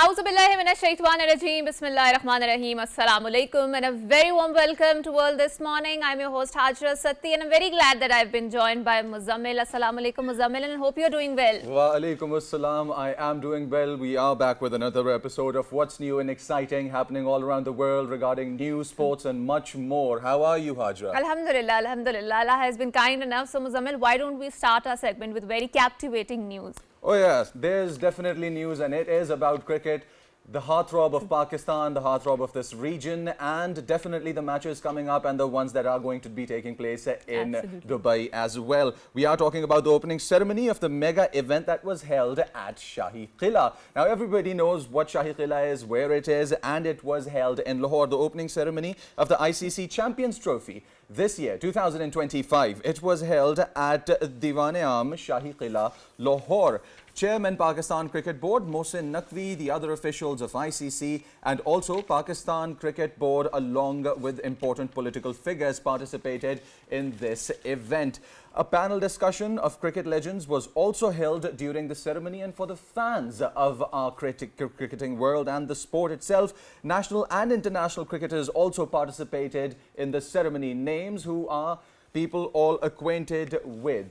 Auzubillahi minash shaitanir rajeem. Bismillahir rahmanir rahim. Assalamu alaikum and a very warm welcome to all this morning. I'm your host Hajra, Satti, and I'm very glad that I've been joined by Muzzammil. Assalamu alaikum Muzzammil, and I hope you're doing well. Wa alaikum assalam. I am doing well. We are back with another episode of what's new and exciting happening all around the world regarding news, sports and much more. How are you, Hajra? Alhamdulillah, alhamdulillah. Allah has been kind enough. So Muzzammil, why don't we start our segment with very captivating news? Oh yes, there's definitely news and it is about cricket. The heartthrob of Pakistan, the heartthrob of this region, and definitely the matches coming up and the ones that are going to be taking place in Dubai as well. We are talking about the opening ceremony of the mega event that was held at Shahi Qila. Now everybody knows what Shahi Qila is, where it is, and it was held in Lahore. The opening ceremony of the ICC Champions Trophy this year, 2025. It was held at Diwan-e-Aam, Shahi Qila, Lahore. Chairman Pakistan Cricket Board, Mohsin Naqvi, the other officials of ICC and also Pakistan Cricket Board along with important political figures participated in this event. A panel discussion of cricket legends was also held during the ceremony, and for the fans of our cricketing world and the sport itself, national and international cricketers also participated in the ceremony. Names who are people all acquainted with.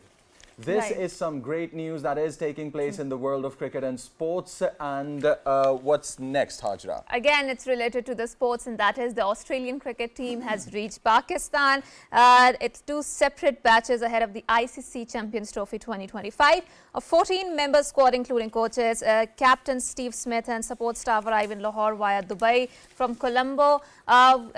This is some great news that is taking place in the world of cricket and sports. And what's next, Hajra? Again, it's related to the sports, and that is the Australian cricket team has reached Pakistan. It's two separate batches ahead of the ICC Champions Trophy 2025. A 14-member squad, including coaches, Captain Steve Smith and support staff arrive in Lahore via Dubai from Colombo.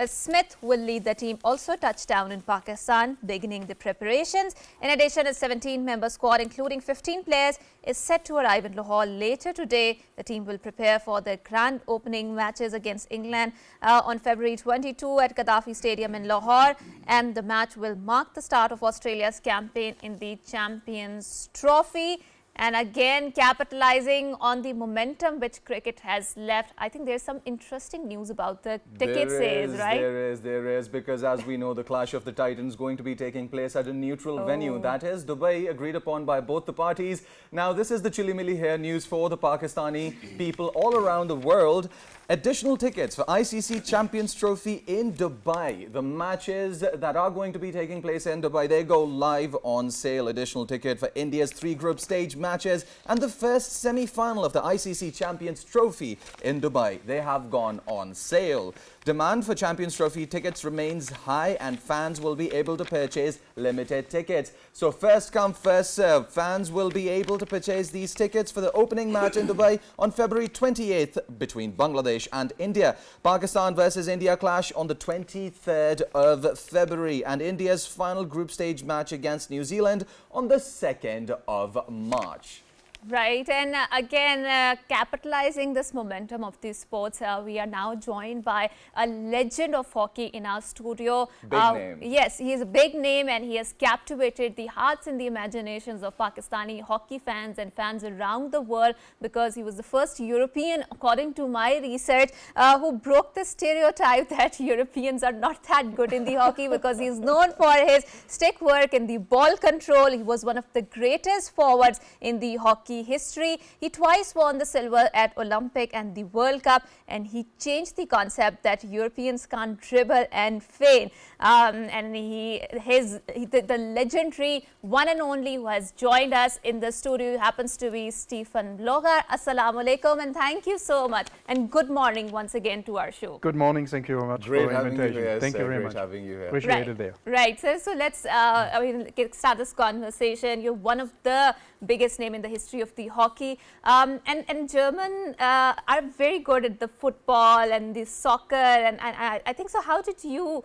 Smith will lead the team also touchdown in Pakistan, beginning the preparations. In addition, a 17-member squad, including 15 players, is set to arrive in Lahore later today. The team will prepare for the grand opening matches against England on February 22 at Gaddafi Stadium in Lahore, and the match will mark the start of Australia's campaign in the Champions Trophy. And again, capitalizing on the momentum which cricket has left, I think there's some interesting news about the ticket sales, right? There is, because as we know, the clash of the Titans going to be taking place at a neutral venue. That is Dubai, agreed upon by both the parties. Now, this is the chili-milli hair news for the Pakistani people all around the world. Additional tickets for ICC Champions Trophy in Dubai. The matches that are going to be taking place in Dubai, they go live on sale. Additional ticket for India's 3 group stage matches and the first semi-final of the ICC Champions Trophy in Dubai. They have gone on sale. Demand for Champions Trophy tickets remains high and fans will be able to purchase limited tickets. So first come, first serve. Fans will be able to purchase these tickets for the opening match in Dubai on February 28th between Bangladesh and India. Pakistan versus India clash on the 23rd of February, and India's final group stage match against New Zealand on the 2nd of March. Right, and again, capitalizing this momentum of these sports, we are now joined by a legend of hockey in our studio. Big name. Yes, he is a big name and he has captivated the hearts and the imaginations of Pakistani hockey fans and fans around the world, because he was the first European, according to my research, who broke the stereotype that Europeans are not that good in the hockey, because he is known for his stick work and the ball control. He was one of the greatest forwards in the hockey history. He twice won the silver at Olympic and the World Cup, and he changed the concept that Europeans can't dribble and feint. And the legendary one and only who has joined us in the studio happens to be Stefan Blocher. Assalamu alaikum, and thank you so much, and good morning once again to our show. Good morning, thank you very much for the invitation. Thank you very much. Having you here. Appreciate it there. Right, so let's start this conversation. You're one of the biggest name in the history of the hockey, and German are very good at the football and the soccer, and I think so. How did you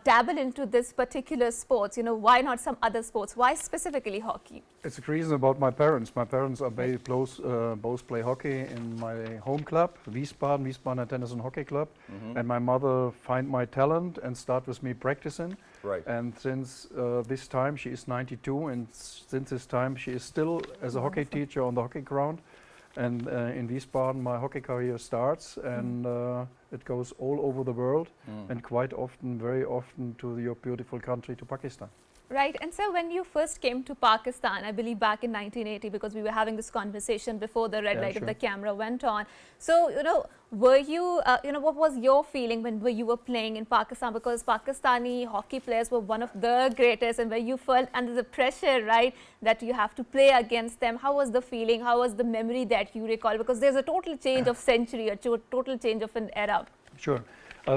dabble into this particular sports? You know, why not some other sports? Why specifically hockey? It's a reason about my parents. My parents are very close, both play hockey in my home club, Wiesbaden Tennis and Hockey Club. And my mother find my talent and start with me practicing. Right. And since this time, she is 92, and since this time she is still as a hockey teacher on the hockey ground. And in Wiesbaden my hockey career starts, and it goes all over the world, and quite often, very often, to your beautiful country, to Pakistan. Right, and so when you first came to Pakistan, I believe back in 1980, because we were having this conversation before the red light of the camera went on. So, were you, what was your feeling when you were playing in Pakistan? Because Pakistani hockey players were one of the greatest, and where you felt under the pressure, right, that you have to play against them. How was the feeling? How was the memory that you recall? Because there's a total change of century, a total change of an era. Sure.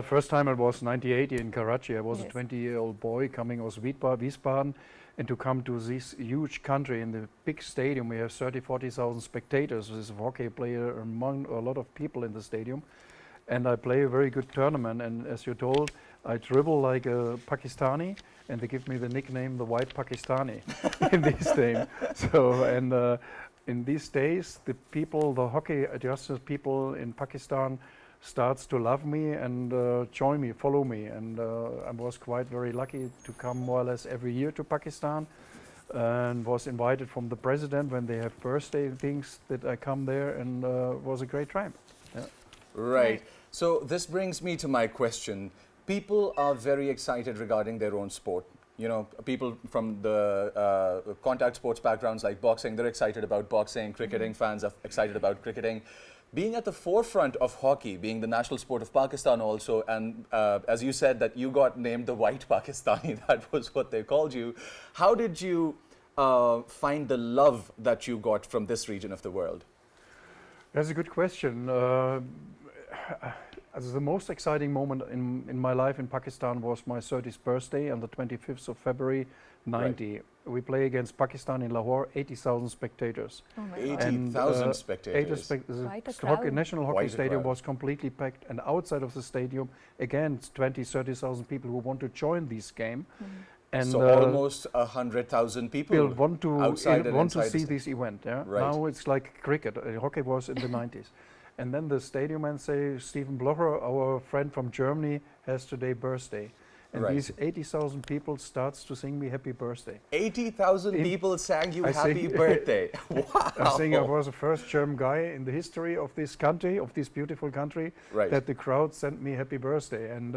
First time it was 1980 in Karachi. I was a 20-year-old boy coming aus Wiesbaden, and to come to this huge country in the big stadium, we have 40,000 spectators. This hockey player among a lot of people in the stadium, and I play a very good tournament. And as you told, I dribble like a Pakistani, and they give me the nickname the White Pakistani in this game. So and in these days, the people, the hockey adjusted people in Pakistan, starts to love me and join me, follow me, and I was quite very lucky to come more or less every year to Pakistan, and was invited from the president when they have birthday things that I come there, and was a great time. Yeah. Right. So this brings me to my question. People are very excited regarding their own sport. People from the contact sports backgrounds like boxing, they're excited about boxing. Cricketing fans are excited about cricketing. Being at the forefront of hockey, being the national sport of Pakistan also, and as you said that you got named the White Pakistani, that was what they called you. How did you find the love that you got from this region of the world? That's a good question. The most exciting moment in my life in Pakistan was my 30th birthday on the 25th of February 90. Right. We play against Pakistan in Lahore, 80,000 spectators. Oh my 80,000 spectators. The national hockey stadium was completely packed, and outside of the stadium, again, 30,000 people who want to join this game. And so almost 100,000 people want to see this event. Yeah? Right. Now it's like cricket. Hockey was in the 90s. And then the stadium man say, Stefan Blocher, our friend from Germany, has today birthday. And these 80,000 people starts to sing me happy birthday. 80,000 people sang you happy birthday. Wow. I think I was the first German guy in the history of this country, of this beautiful country, that the crowd sent me happy birthday. And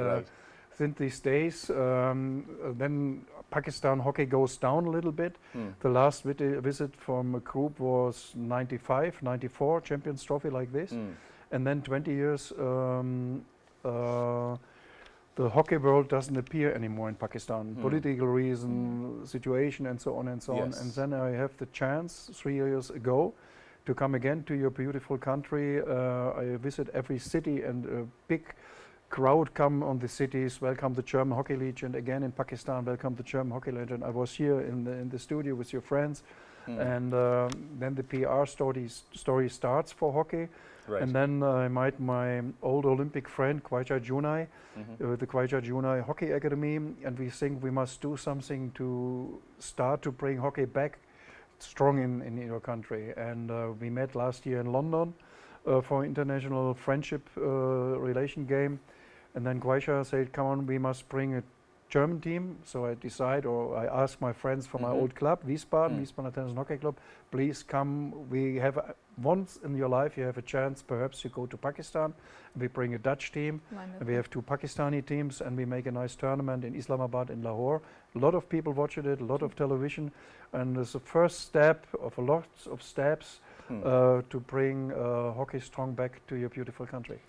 since these days, then Pakistan hockey goes down a little bit. The last visit from a group was 95, 94, Champions Trophy like this. And then 20 years, the hockey world doesn't appear anymore in Pakistan. Political reason, situation, and so on and so on. And then I have the chance 3 years ago to come again to your beautiful country. I visit every city, and a big crowd come on the cities, welcome the German hockey legend. Again in Pakistan, welcome the German hockey legend. I was here in the studio with your friends. And then the PR story starts for hockey. And then I met my old Olympic friend, Khwaja Junai, the Khwaja Junai Hockey Academy, and we think we must do something to start to bring hockey back strong in your country. And we met last year in London for international friendship relation game. And then Khwaja said, come on, we must bring a German team. So I decide, or I ask my friends from my old club, Wiesbaden Tennis and Hockey Club, please come. We have once in your life you have a chance, perhaps you go to Pakistan. We bring a Dutch team, and we have 2 Pakistani teams, and we make a nice tournament in Islamabad, in Lahore. A lot of people watched it, a lot of television, and it's the first step of a lot of steps to bring hockey strong back to your beautiful country.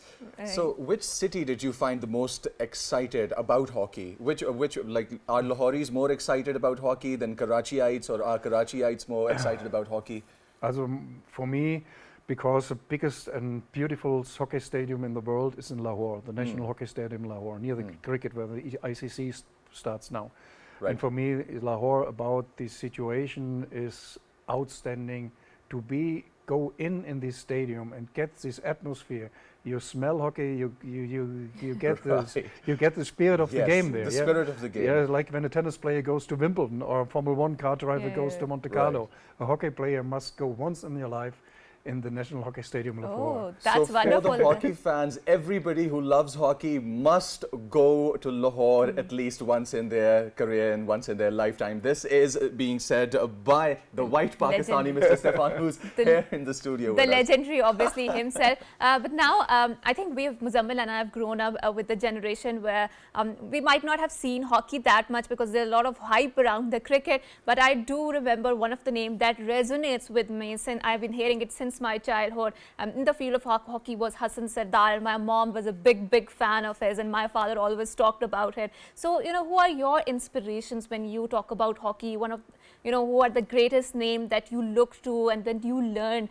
So which city did you find the most excited about hockey? Which like, are Lahoris more excited about hockey than Karachiites, or are Karachiites more excited about hockey? For me, because the biggest and beautiful hockey stadium in the world is in Lahore, the National Hockey Stadium in Lahore, near the cricket where the ICC starts now. And for me, Lahore, about this situation is outstanding. To go in this stadium and get this atmosphere. You smell hockey. You get the spirit of the game there. The spirit of the game. Yeah, like when a tennis player goes to Wimbledon, or a Formula 1 car driver goes to Monte Carlo. A hockey player must go once in your life in the National Hockey Stadium, Lahore. Oh, that's so wonderful. for the hockey fans, everybody who loves hockey must go to Lahore at least once in their career and once in their lifetime. This is being said by the white Pakistani, Mr. Stefan, who's here in the studio The with us. legendary, obviously, himself. But now, I think Muzzammil and I have grown up with the generation where we might not have seen hockey that much because there's a lot of hype around the cricket. But I do remember one of the names that resonates with me, since I've been hearing it since my childhood. In the field of hockey was Hassan Sardar. My mom was a big fan of his, and my father always talked about it. So, who are your inspirations when you talk about hockey? Who are the greatest name that you look to and then you learn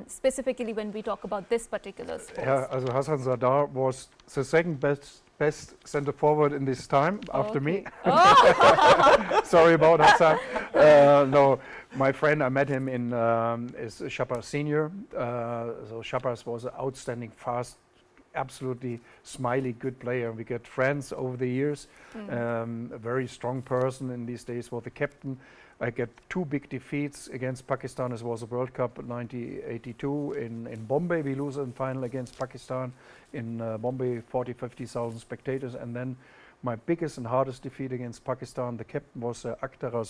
specifically when we talk about this particular sport? Yeah, also Hassan Sardar was the second best centre forward in this time after me. Sorry about Hassan. No, my friend, I met him in is Shahbaz Senior. So Shahbaz was an outstanding, fast, absolutely smiley, good player. We get friends over the years. A very strong person in these days, was the captain. I get 2 big defeats against Pakistan. It was a World Cup in 1982 in Bombay. We lose in final against Pakistan in Bombay, 50,000 spectators. And then my biggest and hardest defeat against Pakistan, the captain was Akbar,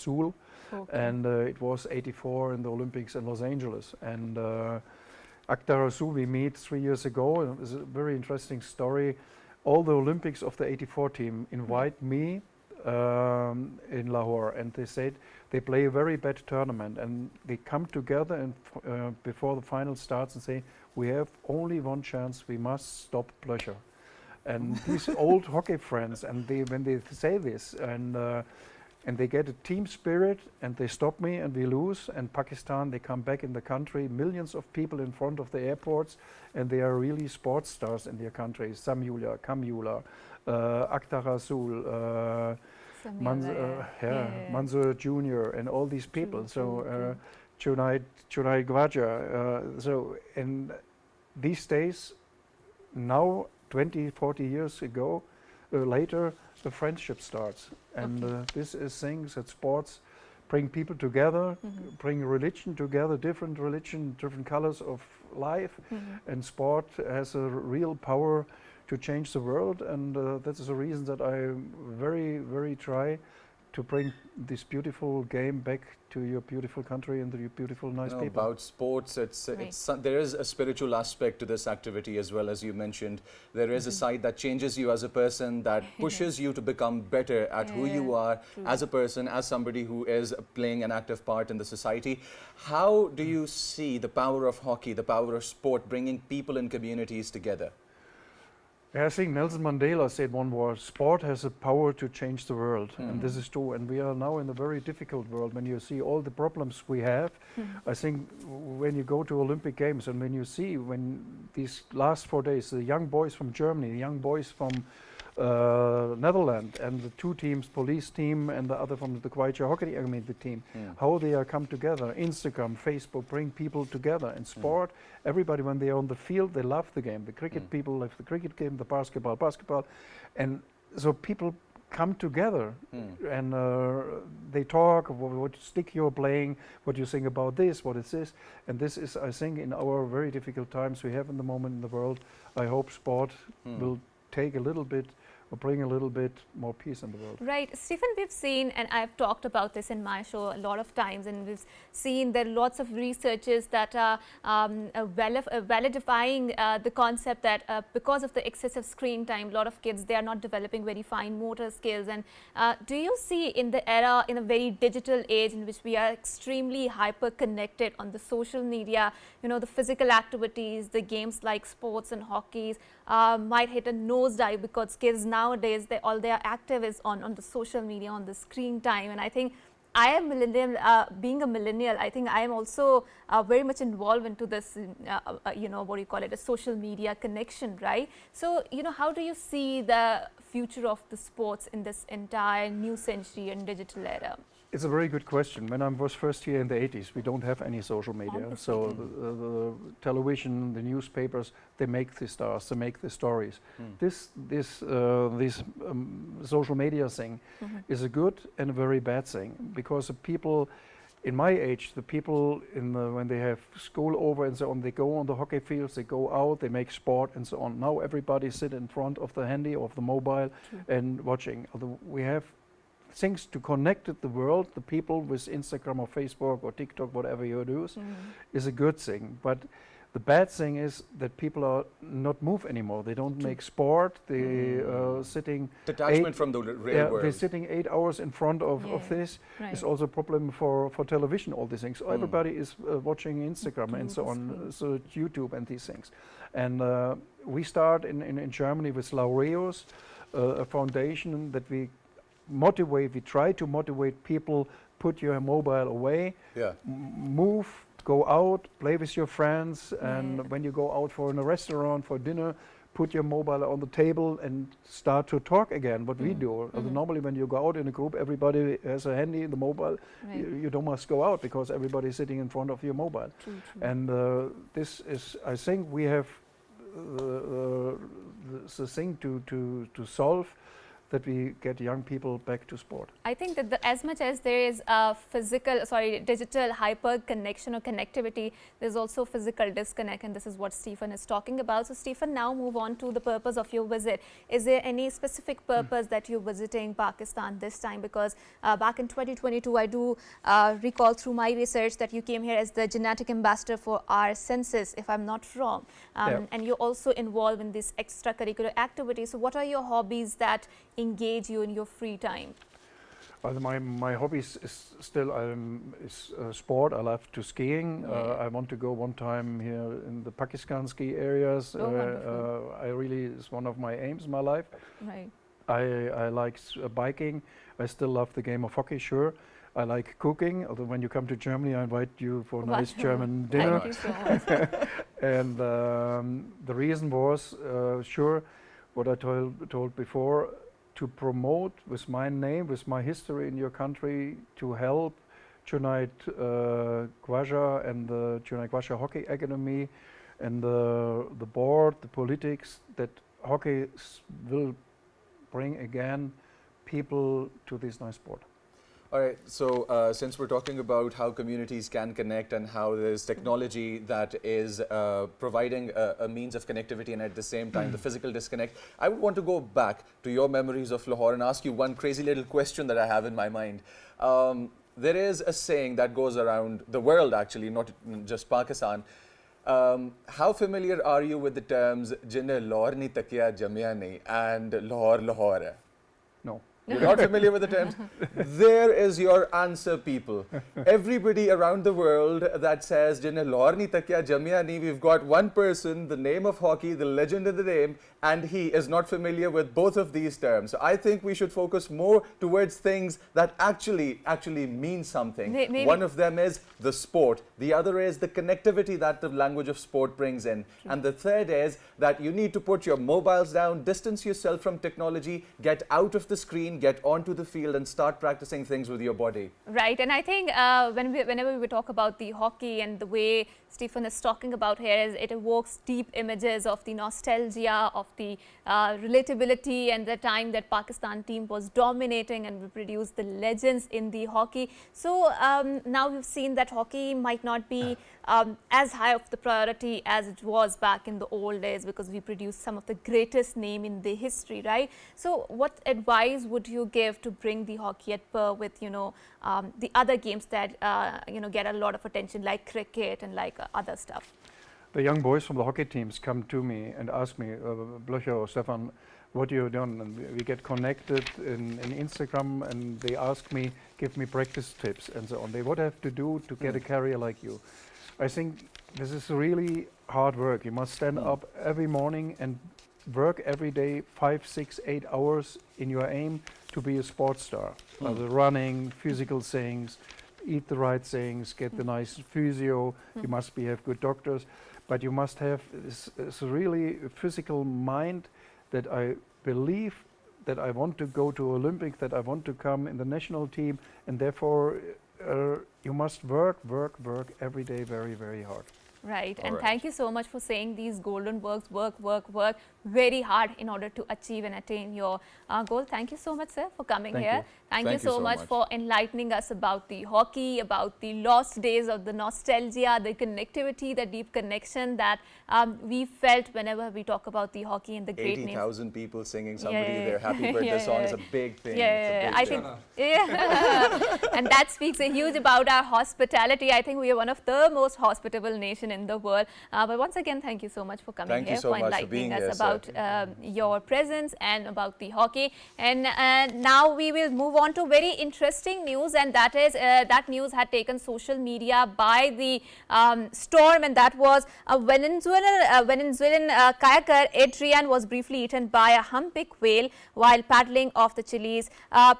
and it was 84 in the Olympics in Los Angeles. And Akbar we meet 3 years ago. And it was a very interesting story. All the Olympics of the 84 team invite me in Lahore, and they said they play a very bad tournament, and they come together and before the final starts and say, we have only one chance, we must stop pleasure. And these old hockey friends, and when they say this, and they get a team spirit, and they stop me, and we lose. And Pakistan, they come back in the country, millions of people in front of the airports, and they are really sports stars in their country. Samula, Kamula, Akhtar Rasul, Mansoor Jr. and all these people. So Junaid Gwaja. So in these days, now 20, 40 years ago, later, the friendship starts. And this is things that sports bring people together, bring religion together, different religion, different colors of life. And sport has a real power to change the world, and that is the reason that I very try to bring this beautiful game back to your beautiful country and your beautiful, nice people. About sports, there is a spiritual aspect to this activity as well, as you mentioned. There is a side that changes you as a person, that pushes you to become better at who you are as a person, as somebody who is playing an active part in the society. How do you see the power of hockey, the power of sport, bringing people and communities together? I think Nelson Mandela said one word: sport has the power to change the world. And this is true. And we are now in a very difficult world. When you see all the problems we have, I think when you go to Olympic Games and when you see, when these last 4 days, the young boys from Germany, the young boys from Netherlands, and the 2 teams, police team and the other from the Kwacha Hockey AHMED team, how they are come together. Instagram, Facebook bring people together. And sport, everybody, when they are on the field, they love the game. The cricket people love the cricket game, the basketball. And so people come together and they talk, what stick you're playing, what you think about this, what is this. And this is, I think, in our very difficult times we have in the moment in the world, I hope sport will take a little bit or bring a little bit more peace in the world. Right. Stephen, we've seen, and I've talked about this in my show a lot of times, and we've seen there are lots of researches that are validifying the concept that because of the excessive screen time, a lot of kids, they are not developing very fine motor skills. And do you see in the era, in a very digital age in which we are extremely hyper connected on the social media, the physical activities, the games like sports and hockeys might hit a nosedive because kids nowadays, all they are active is on the social media, on the screen time. And I think I am millennial, being a millennial, I think I am also very much involved into this, what do you call it, a social media connection, right? So, how do you see the future of the sports in this entire new century and digital era? It's a very good question. When I was first here in the 80s, we don't have any social media. So the television, the newspapers, they make the stars, they make the stories. This social media thing is a good and a very bad thing, because people in my age, the people when they have school over and so on, they go on the hockey fields, they go out, they make sport and so on. Now everybody sit in front of the handy or of the mobile and watching. Although we have things to connect the world, the people with Instagram or Facebook or TikTok, whatever you do, is a good thing. But the bad thing is that people are not move anymore. They don't make sport. They sitting detachment from the real world. They're sitting 8 hours in front of this. Right. It's also a problem for television. All these things. So everybody is watching Instagram and so on. So YouTube and these things. And we start in Germany with Laureus, a foundation that we motivate. We try to motivate people. Put your mobile away. Yeah. Move. Go out, play with your friends, and when you go out for in a restaurant for dinner, put your mobile on the table and start to talk again. What we do. Normally, when you go out in a group, everybody has a handy in the mobile. You don't must go out because everybody is sitting in front of your mobile. True. And this is, I think, we have the thing to solve. That we get young people back to sport. I think that as much as there is a digital hyper connection or connectivity, there's also physical disconnect, and this is what Stefan is talking about. So Stefan, now move on to the purpose of your visit. Is there any specific purpose that you're visiting Pakistan this time? Because back in 2022, I do recall through my research that you came here as the genetic ambassador for our census, if I'm not wrong. And you're also involved in this extracurricular activity. So what are your hobbies that engage you in your free time? Well, my hobbies is still sport. I love to skiing. I want to go one time here in the Pakistan ski areas. I really, it's one of my aims in my life. Right. I like biking. I still love the game of hockey, sure. I like cooking, although when you come to Germany, I invite you for a nice German dinner. Thank you so much. And the reason was, sure, what I told before, to promote with my name, with my history in your country, to help Chunait Khwaja and the Chunait Khwaja Hockey Academy and the board, the politics, that hockey will bring again people to this nice sport. All right, so since we're talking about how communities can connect and how there's technology that is providing a means of connectivity and at the same time the physical disconnect, I would want to go back to your memories of Lahore and ask you one crazy little question that I have in my mind. There is a saying that goes around the world, actually, not just Pakistan. How familiar are you with the terms "Jinne Lahore ni takiya jamia nahi" and "Lahore Lahore hai"? No. You're not familiar with the terms? There is your answer, people. Everybody around the world that says, "Jinne Lahore ni takiya jamia nahi," we've got one person, the name of hockey, the legend of the game, and he is not familiar with both of these terms. So I think we should focus more towards things that actually mean something. Maybe. One of them is the sport. The other is the connectivity that the language of sport brings in. And the third is that you need to put your mobiles down, distance yourself from technology, get out of the screen, get onto the field and start practicing things with your body. Right, and I think whenever we talk about the hockey and the way Stefan is talking about here, is it evokes deep images of the nostalgia, of the relatability and the time that Pakistan team was dominating and we produced the legends in the hockey. So now we've seen that hockey might not be as high of the priority as it was back in the old days, because we produced some of the greatest name in the history, right? So what advice would you give to bring the hockey at par with, the other games that, get a lot of attention, like cricket and like other stuff? The young boys from the hockey teams come to me and ask me, Blocher or Stefan, what you done? And we get connected in Instagram and they ask me, give me practice tips and so on. What I have to do to get a career like you. I think this is really hard work. You must stand up every morning and work every day 5, 6, 8 hours in your aim to be a sports star. The running, physical things, eat the right things, get the nice physio. You must have good doctors, but you must have this really physical mind that I believe that I want to go to Olympics, that I want to come in the national team, and therefore you must work every day very, very hard. Right, All and right. thank you so much for saying these golden works, work very hard in order to achieve and attain your goal. Thank you so much, sir, for coming Thank here. you. Thank you so much for enlightening us about the hockey, about the lost days of the nostalgia, the connectivity, the deep connection that we felt whenever we talk about the hockey and the great names. 80,000 people singing somebody Yeah. their happy birthday Yeah, song yeah. is a big thing. Yeah, It's a big I thing. think, yeah, and that speaks a huge about our hospitality. I think we are one of the most hospitable nation in the world. But once again, thank you so much for coming Thank you here, so for much for enlightening being us here, about sir. your presence and about the hockey. And now we will move on to very interesting news, and that is that news had taken social media by the storm, and that was a Venezuelan kayaker Adrian was briefly eaten by a humpback whale while paddling off the Chile's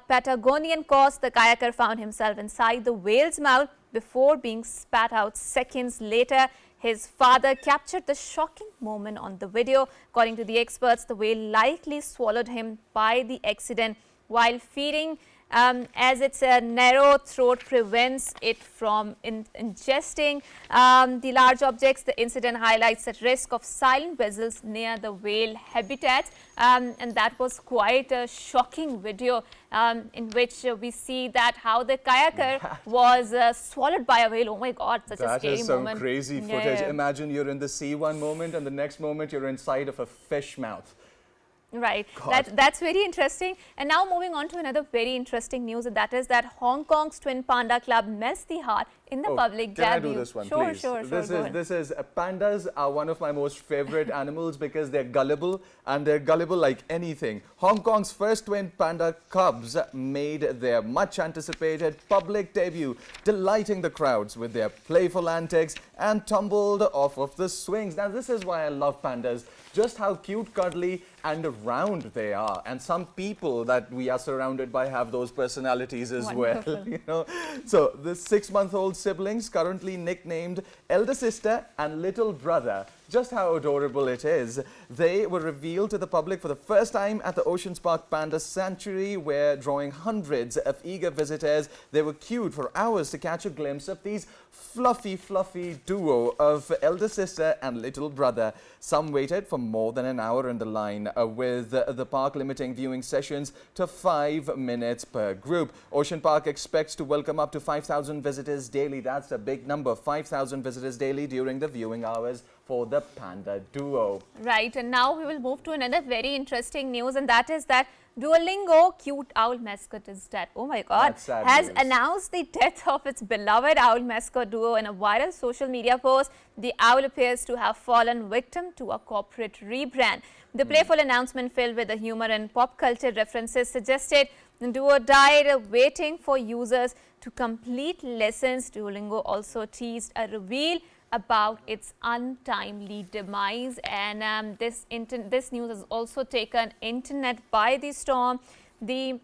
Patagonian coast. The kayaker found himself inside the whale's mouth before being spat out seconds later. His father captured the shocking moment on the video. According to the experts, the whale likely swallowed him by the accident while feeding, as its narrow throat prevents it from ingesting the large objects. The incident highlights the risk of silent vessels near the whale habitat, and that was quite a shocking video in which we see that how the kayaker was swallowed by a whale. Oh my God, such a That scary is some moment. crazy Yeah, footage. yeah. Imagine you're in the sea one moment and the next moment you're inside of a fish mouth. Right, God. that's very interesting. And now moving on to another very interesting news, and that is that Hong Kong's Twin Panda Club melts the heart in the public Can I debut. do this one, Sure, please? sure, go ahead. This is pandas are one of my most favorite animals because they're gullible and they're gullible like anything. Hong Kong's first twin panda cubs made their much anticipated public debut, delighting the crowds with their playful antics and tumbled off of the swings. Now this is why I love pandas, just how cute, cuddly and round they are. And some people that we are surrounded by have those personalities as well. Wonderful. You know, so the 6-month-old siblings, currently nicknamed elder sister and little brother. Just how adorable it is. They were revealed to the public for the first time at the Ocean Park Panda Sanctuary, where drawing hundreds of eager visitors, they were queued for hours to catch a glimpse of these fluffy duo of elder sister and little brother. Some waited for more than an hour in the line, with the park limiting viewing sessions to 5 minutes per group. Ocean Park expects to welcome up to 5,000 visitors daily. That's a big number, 5,000 visitors daily during the viewing hours for the panda duo. Right, and now we will move to another very interesting news, and that is that Duolingo cute owl mascot is dead. Oh my God, That's sad has news. announced the death of its beloved owl mascot duo in a viral social media post. The owl appears to have fallen victim to a corporate rebrand. The playful announcement, filled with the humor and pop culture references, suggested the duo died waiting for users to complete lessons. Duolingo also teased a reveal about its untimely demise, and this news has also taken internet by the storm. The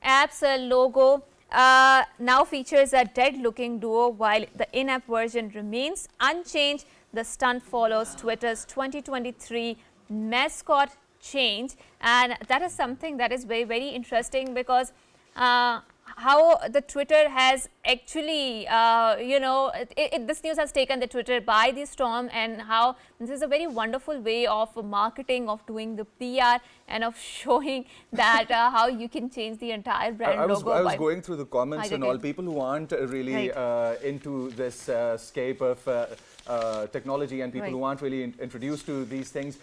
app's logo now features a dead-looking duo, while the in-app version remains unchanged. The stunt follows Twitter's 2023 mascot change, and that is something that is very interesting, because how the Twitter has actually, this news has taken the Twitter by the storm, and how this is a very wonderful way of marketing, of doing the PR, and of showing that how you can change the entire brand I was logo. going through the comments and all, people who aren't really into this scape of technology, and people who aren't really introduced to these things.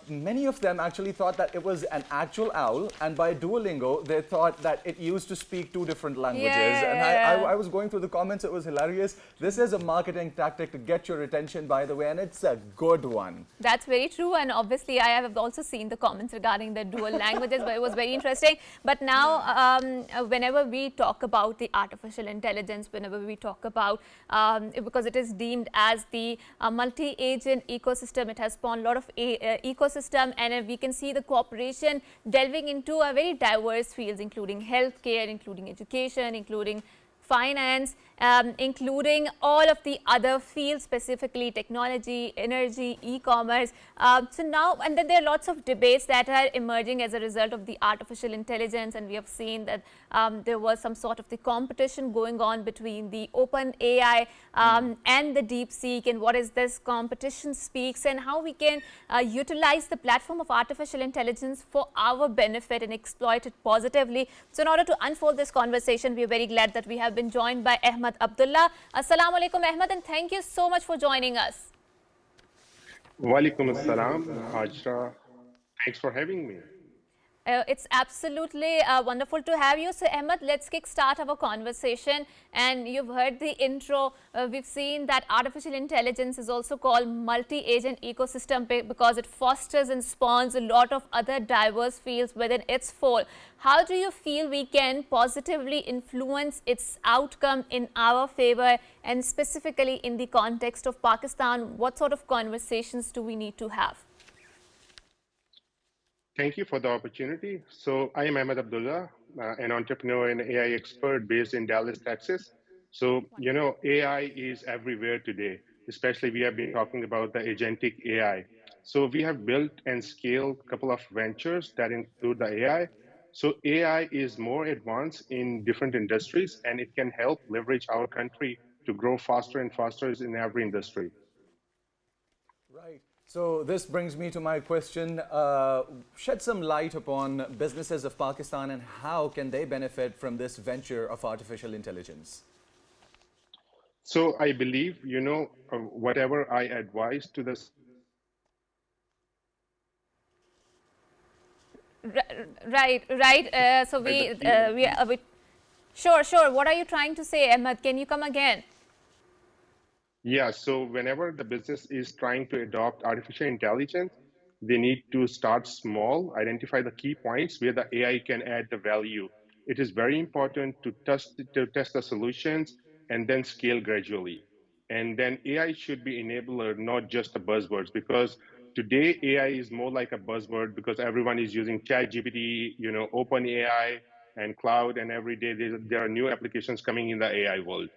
Many of them actually thought that it was an actual owl, and by Duolingo they thought that it used to speak 2 different languages. And I was going through the comments, it was hilarious. This is a marketing tactic to get your attention, by the way, and it's a good one. That's very true, and obviously I have also seen the comments regarding the dual languages, but it was very interesting. But now whenever we talk about the artificial intelligence, whenever we talk about, because it is deemed as the multi-agent ecosystem, it has spawned a lot of ecosystem, and we can see the cooperation delving into a very diverse fields, including healthcare, including education, including finance, including all of the other fields, specifically technology, energy, e-commerce. So now, and then there are lots of debates that are emerging as a result of the artificial intelligence, and we have seen that there was some sort of the competition going on between the open AI and the DeepSeek, and what is this competition speaks, and how we can utilize the platform of artificial intelligence for our benefit and exploit it positively. So in order to unfold this conversation, we are very glad that we have been joined by AHMED Abdullah. Assalamu alaikum, AHMED, and thank you so much for joining us. Walaikum assalam, Hajra. Thanks for having me. It's absolutely wonderful to have you. So, AHMED, let's kickstart our conversation. And you've heard the intro. We've seen that artificial intelligence is also called multi-agent ecosystem because it fosters and spawns a lot of other diverse fields within its fold. How do you feel we can positively influence its outcome in our favor, and specifically in the context of Pakistan? What sort of conversations do we need to have? Thank you for the opportunity. So I am AHMED Abdullah, an entrepreneur and AI expert based in Dallas, Texas. So, you know, AI is everywhere today, especially we have been talking about the agentic AI. So we have built and scaled a couple of ventures that include the AI. So AI is more advanced in different industries, and it can help leverage our country to grow faster and faster in every industry. Right. So this brings me to my question. Shed some light upon businesses of Pakistan and how can they benefit from this venture of artificial intelligence? So I believe, you know, whatever I advise to the Right. So sure. What are you trying to say, AHMED? Can you come again? Yeah, so whenever the business is trying to adopt artificial intelligence, they need to start small, identify the key points where the AI can add the value. It is very important to test the solutions and then scale gradually. And then AI should be enabler, not just the buzzwords, because today AI is more like a buzzword because everyone is using ChatGPT, you know, OpenAI and cloud, and every day there are new applications coming in the AI world.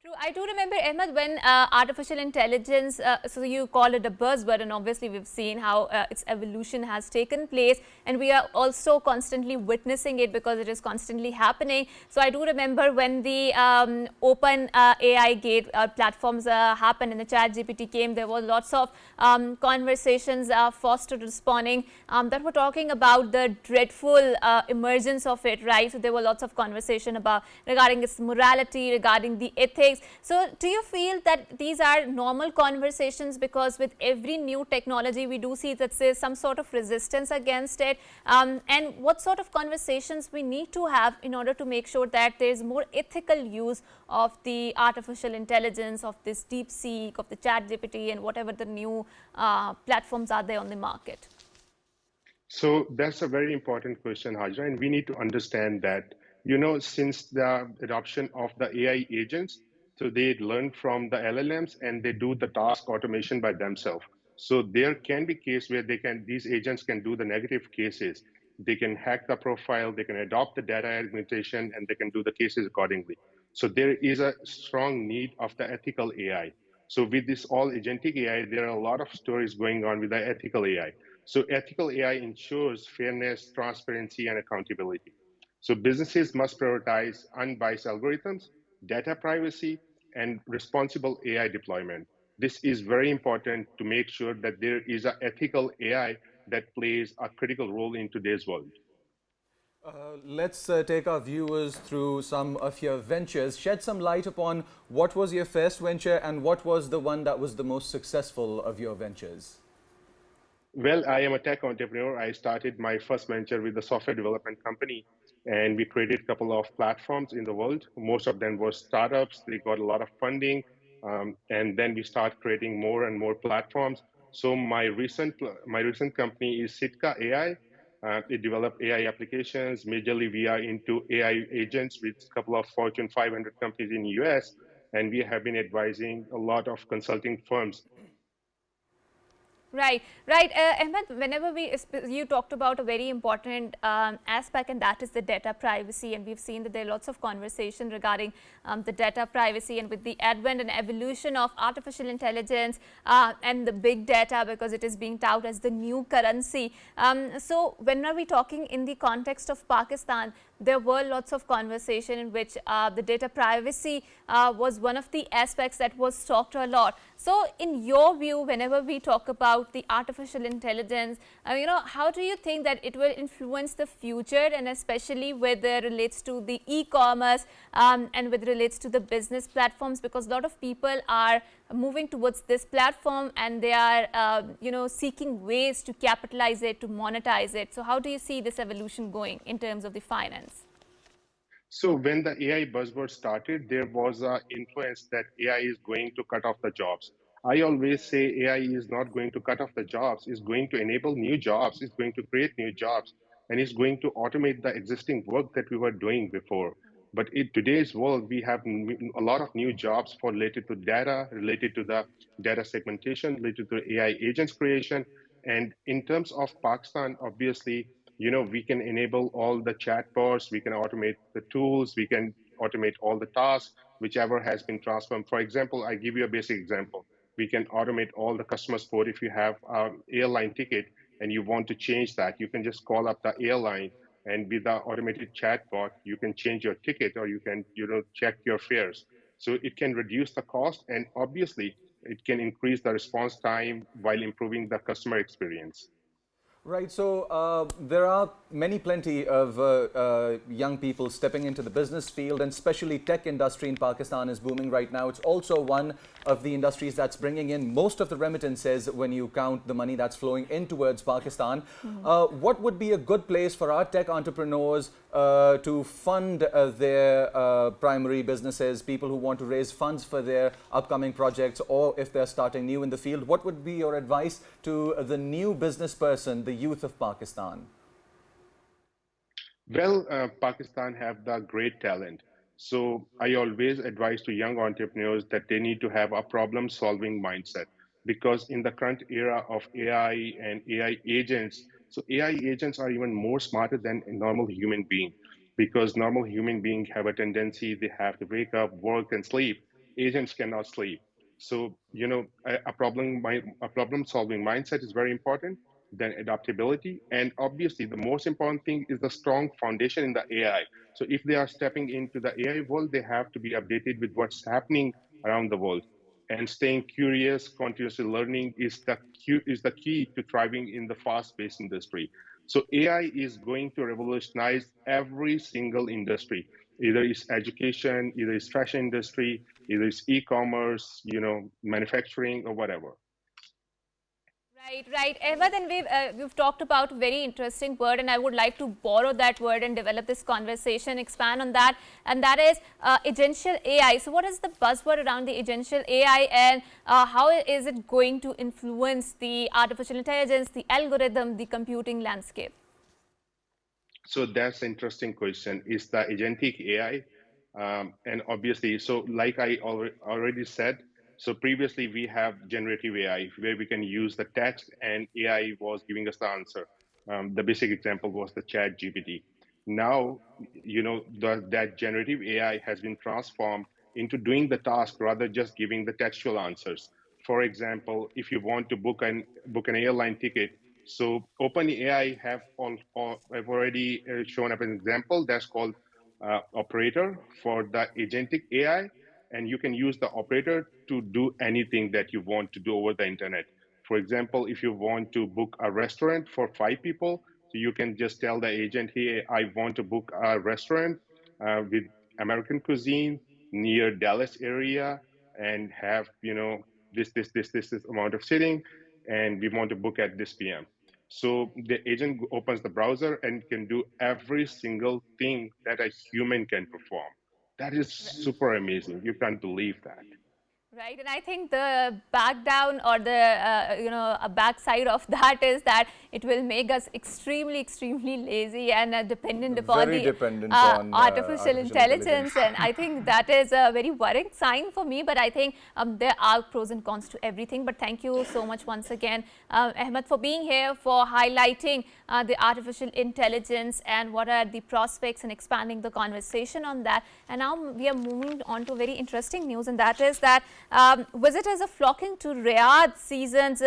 True. I do remember, AHMED, when artificial intelligence, so you call it a buzzword, and obviously we've seen how its evolution has taken place, and we are also constantly witnessing it because it is constantly happening. So I do remember when the open AI gate platforms happened and the ChatGPT came, there were lots of conversations fostered and spawning that were talking about the dreadful emergence of it, right? So there were lots of conversation about regarding its morality, regarding the ethics. So do you feel that these are normal conversations, because with every new technology we do see that there's some sort of resistance against it, and what sort of conversations we need to have in order to make sure that there's more ethical use of the artificial intelligence, of this DeepSeek, of the ChatGPT, and whatever the new platforms are there on the market? So that's a very important question, Hajra, and we need to understand that, you know, since the adoption of the AI agents, so they learn from the LLMs and they do the task automation by themselves. So there can be case where these agents can do the negative cases. They can hack the profile, they can adopt the data augmentation, and they can do the cases accordingly. So there is a strong need of the ethical AI. So with this all agentic AI, there are a lot of stories going on with the ethical AI. So ethical AI ensures fairness, transparency, and accountability. So businesses must prioritize unbiased algorithms, data privacy, and responsible AI deployment. This is very important to make sure that there is an ethical AI that plays a critical role in today's world. Let's take our viewers through some of your ventures. Shed some light upon what was your first venture and what was the one that was the most successful of your ventures. Well, I am a tech entrepreneur. I started my first venture with a software development company, and we created a couple of platforms in the world. Most of them were startups. They got a lot of funding, and then we start creating more and more platforms. So my recent company is Sitka AI. It developed AI applications. Majorly, we are into AI agents with a couple of Fortune 500 companies in the US, and we have been advising a lot of consulting firms. Right, right. Ahmed, whenever you talked about a very important aspect, and that is the data privacy, and we've seen that there are lots of conversation regarding the data privacy, and with the advent and evolution of artificial intelligence and the big data, because it is being touted as the new currency. So when are we talking in the context of Pakistan, there were lots of conversation in which the data privacy was one of the aspects that was talked a lot. So in your view, whenever we talk about the artificial intelligence, how do you think that it will influence the future, and especially whether it relates to the e-commerce and whether it relates to the business platforms, because a lot of people are moving towards this platform and they are seeking ways to capitalize it, to monetize it. So how do you see this evolution going in terms of the finance? So when the AI buzzword started, there was an influence that AI is going to cut off the jobs. I always say AI is not going to cut off the jobs, it's going to enable new jobs, it's going to create new jobs, and it's going to automate the existing work that we were doing before. But in today's world, we have a lot of new jobs related to data, related to the data segmentation, related to AI agents creation. And in terms of Pakistan, obviously, we can enable all the chatbots, we can automate the tools, we can automate all the tasks, whichever has been transformed. For example, I give you a basic example. We can automate all the customer support. If you have an airline ticket and you want to change that, you can just call up the airline, and with the automated chatbot, you can change your ticket, or you can, check your fares. So it can reduce the cost, and obviously it can increase the response time while improving the customer experience. Right, so there are plenty of young people stepping into the business field, and especially tech industry in Pakistan is booming right now. It's also one of the industries that's bringing in most of the remittances when you count the money that's flowing in towards Pakistan. What would be a good place for our tech entrepreneurs to fund their primary businesses, people who want to raise funds for their upcoming projects, or if they're starting new in the field? What would be your advice to the new business person, the youth of Pakistan? Well, Pakistan have the great talent. So I always advise to young entrepreneurs that they need to have a problem-solving mindset, because in the current era of AI and AI agents, so AI agents are even more smarter than a normal human being, because normal human beings have a tendency, they have to wake up, work, and sleep. Agents cannot sleep. So, a problem-solving mindset is very important, then adaptability. And obviously, the most important thing is the strong foundation in the AI. So if they are stepping into the AI world, they have to be updated with what's happening around the world. And staying curious, continuously learning is the key to thriving in the fast-paced industry. So AI is going to revolutionize every single industry. Either it's education, either it's fashion industry, either it's e-commerce, manufacturing, or whatever. Right, right. Ahmed, and we've talked about a very interesting word, and I would like to borrow that word and develop this conversation, expand on that, and that is agential AI. So what is the buzzword around the agential AI, and how is it going to influence the artificial intelligence, the algorithm, the computing landscape? So that's an interesting question. Is the agentic AI? And obviously, so like I already said, so previously we have generative AI where we can use the text and AI was giving us the answer. The basic example was the chat GPT. Now, that generative AI has been transformed into doing the task rather just giving the textual answers. For example, if you want to book an airline ticket, so OpenAI have already shown up an example that's called operator for the agentic AI, and you can use the operator to do anything that you want to do over the internet. For example, if you want to book a restaurant for 5 people, so you can just tell the agent, hey, I want to book a restaurant with American cuisine near Dallas area and have, this amount of sitting, and we want to book at this PM. So the agent opens the browser and can do every single thing that a human can perform. That is super amazing. You can't believe that. Right, and I think the back down or the a backside of that is that it will make us extremely lazy and dependent upon Very the dependent on artificial intelligence. And I think that is a very worrying sign for me. But I think there are pros and cons to everything. But thank you so much once again, Ahmed, for being here, for highlighting the artificial intelligence and what are the prospects and expanding the conversation on that. And now we are moving on to very interesting news, and that is that visitors are flocking to Riyadh season's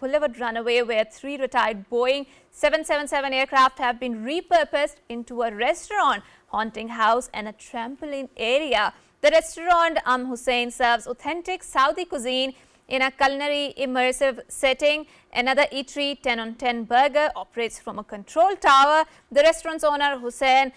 Boulevard Runaway, where 3 retired Boeing 777 aircraft have been repurposed into a restaurant, haunting house and a trampoline area. The restaurant Hussein serves authentic Saudi cuisine in a culinary immersive setting. Another eatery, 10 on 10 Burger, operates from a control tower. The restaurant's owner, Hussein,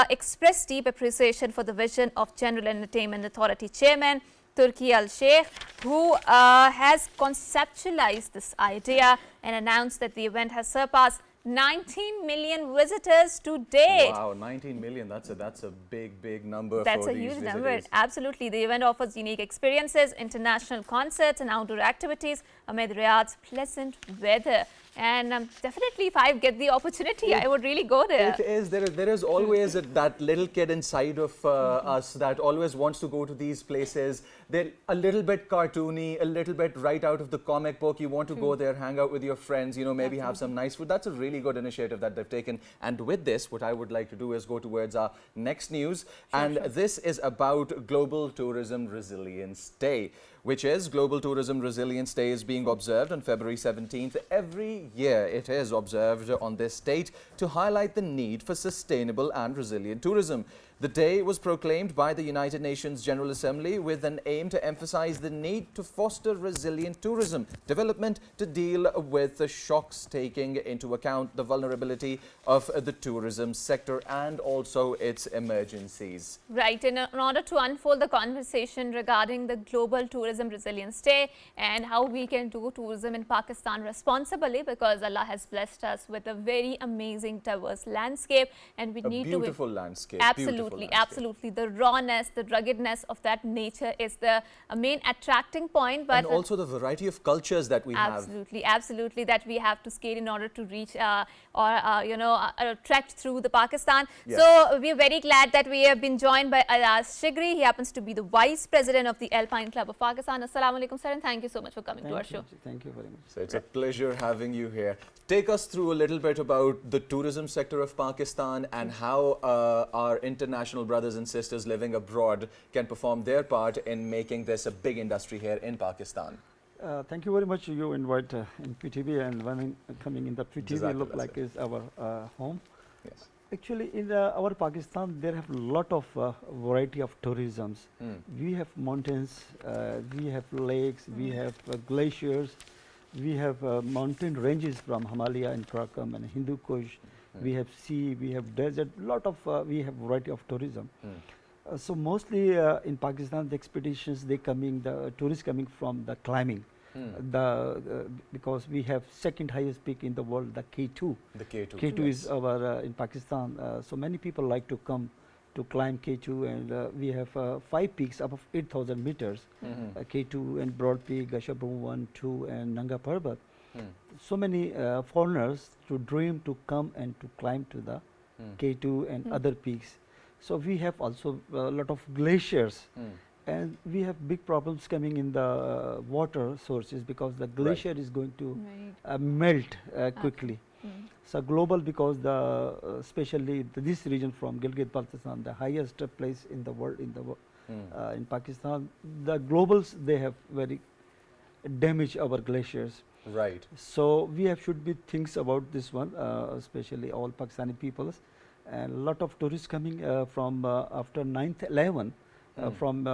expressed deep appreciation for the vision of General Entertainment Authority Chairman Turki Al-Sheikh, who has conceptualized this idea and announced that the event has surpassed 19 million visitors to date. Wow, 19 million, that's a big number. That's for a these huge visitors. number. Absolutely. The event offers unique experiences, international concerts and outdoor activities amid Riyadh's pleasant weather. And definitely, if I get the opportunity, I would really go there. It is. There is always that little kid inside of us that always wants to go to these places. They're a little bit cartoony, a little bit right out of the comic book. You want to go there, hang out with your friends, maybe have some nice food. That's a really good initiative that they've taken. And with this, what I would like to do is go towards our next news. This is about Global Tourism Resilience Day, which is Global Tourism Resilience Day is being observed on February 17th. Every year it is observed on this date to highlight the need for sustainable and resilient tourism. The day was proclaimed by the United Nations General Assembly with an aim to emphasize the need to foster resilient tourism development to deal with the shocks, taking into account the vulnerability of the tourism sector and also its emergencies. Right. In order to unfold the conversation regarding the Global Tourism Resilience Day and how we can do tourism in Pakistan responsibly, because Allah has blessed us with a very amazing diverse landscape, and we need to... Beautiful landscape. Absolutely. The rawness, the ruggedness of that nature is the main attracting point. But and also the variety of cultures that we have. Absolutely, that we have to scale in order to reach or trek through the Pakistan. Yes. So we are very glad that we have been joined by AYAZ SHIGRI. He happens to be the Vice President of the Alpine Club of Pakistan. Assalamu alaikum, sir, and thank you so much for coming to our show. Thank you very much. So it's a pleasure having you here. Take us through a little bit about the tourism sector of Pakistan and how our international brothers and sisters living abroad can perform their part in making this a big industry here in Pakistan. Thank you very much. You invite in PTV, and when coming in the PTV look like is our home. Yes. Actually, in our Pakistan, there have a lot of variety of tourisms. We have mountains, we have lakes, we have glaciers, we have mountain ranges from Himalaya and Karakoram and Hindu Kush. We have sea, we have desert, we have variety of tourism. So mostly in Pakistan, the expeditions, the tourists coming from the climbing. Because we have second highest peak in the world, the K2. The K2. K2 is our in Pakistan. So many people like to come to climb K2, and we have 5 peaks above 8,000 meters. K2 and Broad Peak, Gashabrum 1, 2, and Nanga Parbat. So many foreigners to dream to come and to climb to the K2 and other peaks. So we have also a lot of glaciers. And we have big problems coming in the water sources because the glacier is going to melt quickly. So global, because especially this region from Gilgit-Baltistan, the highest place in the world, in Pakistan, the globals, they have very damaged our glaciers. Right. So we should be things about this one, especially all Pakistani peoples, and a lot of tourists coming from after 9/11. From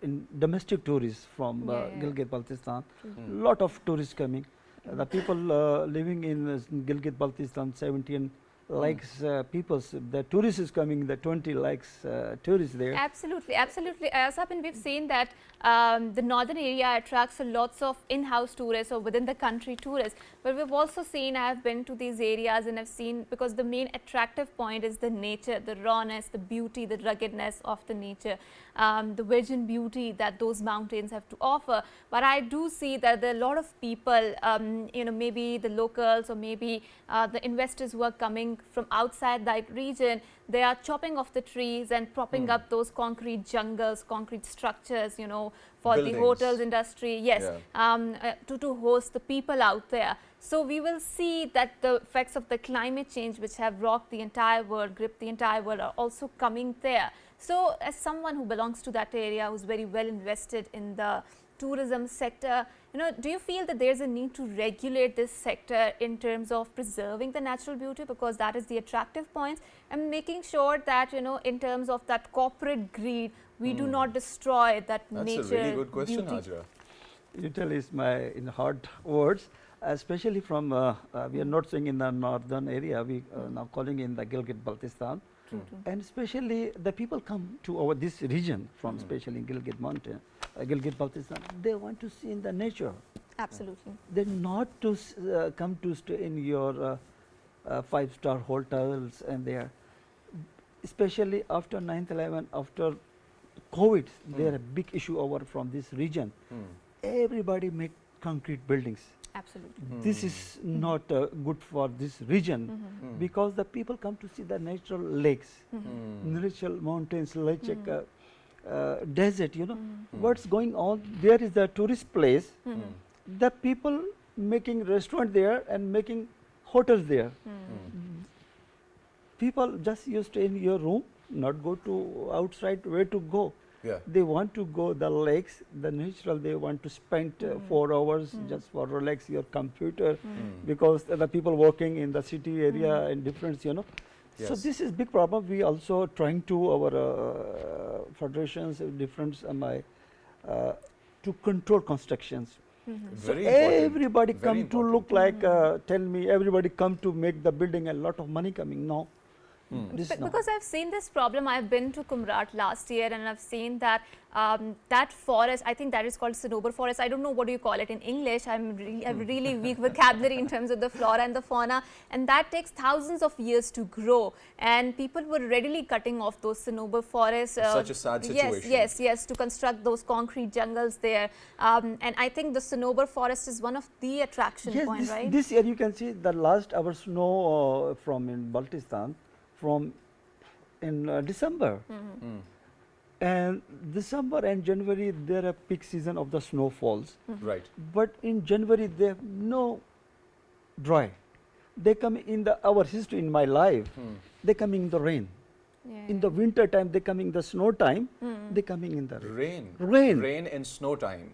in domestic tourists from Gilgit-Baltistan, lot of tourists coming. The people living in Gilgit-Baltistan, 17 lakhs peoples. The tourists is coming, the 20 lakhs tourists there. Absolutely. And we've seen that the northern area attracts lots of in-house tourists or within the country tourists. But we've also seen, I have been to these areas and I've seen, because the main attractive point is the nature, the rawness, the beauty, the ruggedness of the nature. the virgin beauty that those mountains have to offer. But I do see that there are a lot of people, maybe the locals or maybe the investors who are coming from outside that region, they are chopping off the trees and propping up those concrete jungles, concrete structures, for Buildings. the hotels industry, yes, to host the people out there. So we will see that the effects of the climate change, which have rocked the entire world, gripped the entire world, are also coming there. So as someone who belongs to that area, who's very well invested in the tourism sector, do you feel that there's a need to regulate this sector in terms of preserving the natural beauty, because that is the attractive points, and making sure that, in terms of that corporate greed, we do not destroy that nature. That's a really good question, beauty. Hajra. You tell is in hard words, especially from, we are not saying in the northern area, we are now calling in the Gilgit-Baltistan. And especially the people come to this region from especially Gilgit mountain, Gilgit-Baltistan, they want to see in the nature. Absolutely. They're not to come to stay in your 5-star hotels and there. Especially after 9/11, after COVID, there a big issue over from this region. Everybody make concrete buildings. Absolutely. This is not good for this region because the people come to see the natural lakes, natural mountains, like desert, what's going on. There is the tourist place, the people making restaurant there and making hotels there. People just used to in your room, not go to outside, where to go. Yeah. They want to go the lakes, the natural, they want to spend 4 hours just for relax your computer because the people working in the city area and different, So Yes. this is big problem. We also trying to our federations, different to control constructions. So Very important. everybody Very come important. to look like, tell me, everybody come to make the building, a lot of money coming now. This is not. Because I've seen this problem. I've been to Kumrat last year and I've seen that that forest, I think that is called Cinnabar forest. I don't know what do you call it in English. I have really weak vocabulary in terms of the flora and the fauna, and that takes thousands of years to grow. And people were readily cutting off those Cinnabar forests. Such a sad situation. Yes, to construct those concrete jungles there. And I think the Cinnabar forest is one of the attraction points, right? This year you can see the last our snow from in Baltistan, from in December. And December and January there are peak season of the snowfalls. Right. But in January they have no dry. They come in our history in my life. They coming in the rain. In the winter time they coming the snow time. They coming in the rain. Rain in snow time.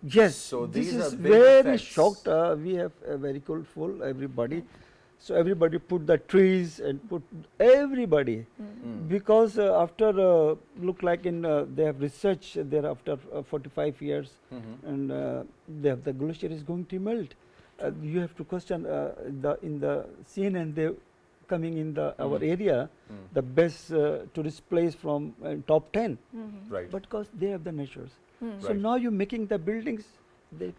Yes. So this these is are big very effects. shocked. We have very full everybody. So everybody put the trees and put everybody because after look like in they have research there after 45 years and they have the glacier is going to melt. You have to question in the CNN they coming in our area the best tourist place from top 10. Right. But because they have the natures. So Right. now you're making the buildings. They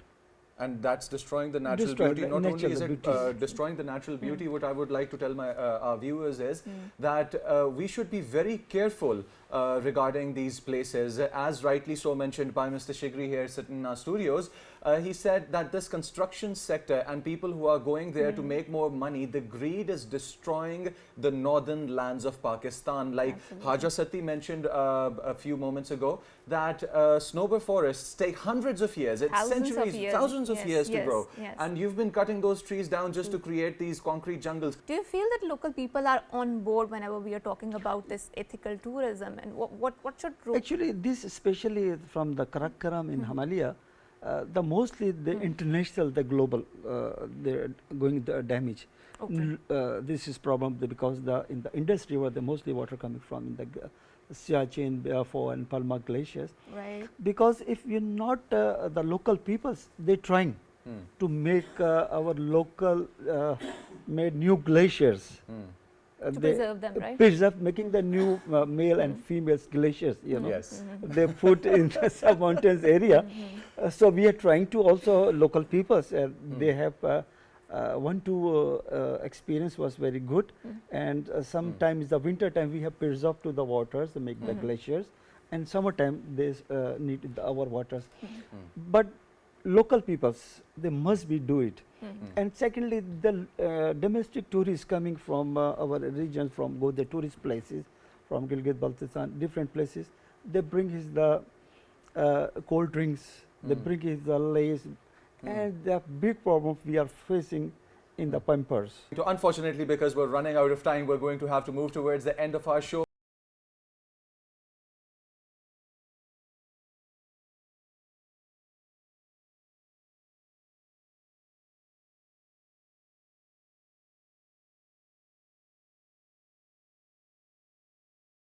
And that's destroying the natural Destroy beauty. the Not only natural is it beauty. destroying the natural beauty, what I would like to tell our viewers is that we should be very careful regarding these places. As rightly so mentioned by Mr. Shigri here sitting in our studios, he said that this construction sector and people who are going there to make more money, the greed is destroying the northern lands of Pakistan. Like Hajra Satti mentioned a few moments ago, that Cinnabar forests take hundreds of years, it's Thousands of centuries, years. thousands of Yes, years to yes, grow. yes. And you've been cutting those trees down just to create these concrete jungles. Do you feel that local people are on board whenever we are talking about this ethical tourism, and what should actually this especially from the Karakkaram in Himalaya, the mostly the international, the global, they're going the damage. Okay. This is problem because in the industry where the mostly water coming from in the Siachen, Biafo and Palma glaciers. right? Because if you're not the local peoples, they're trying to make our local made new glaciers. To preserve them, right? Preserve, making the new male and female glaciers, Yes. they put in the sub-mountains area. So we are trying to also local peoples, they have one, two experience was very good. And sometimes the winter time we have preserved to the waters to make the glaciers. and summertime they need our waters. But local peoples, they must be do it. And secondly, the domestic tourists coming from our region, from go the tourist places, from Gilgit, Baltistan, different places, they bring his the cold drinks, they bring his the lace, and the big problem we are facing in the pumpers. Unfortunately, because we're running out of time, we're going to have to move towards the end of our show.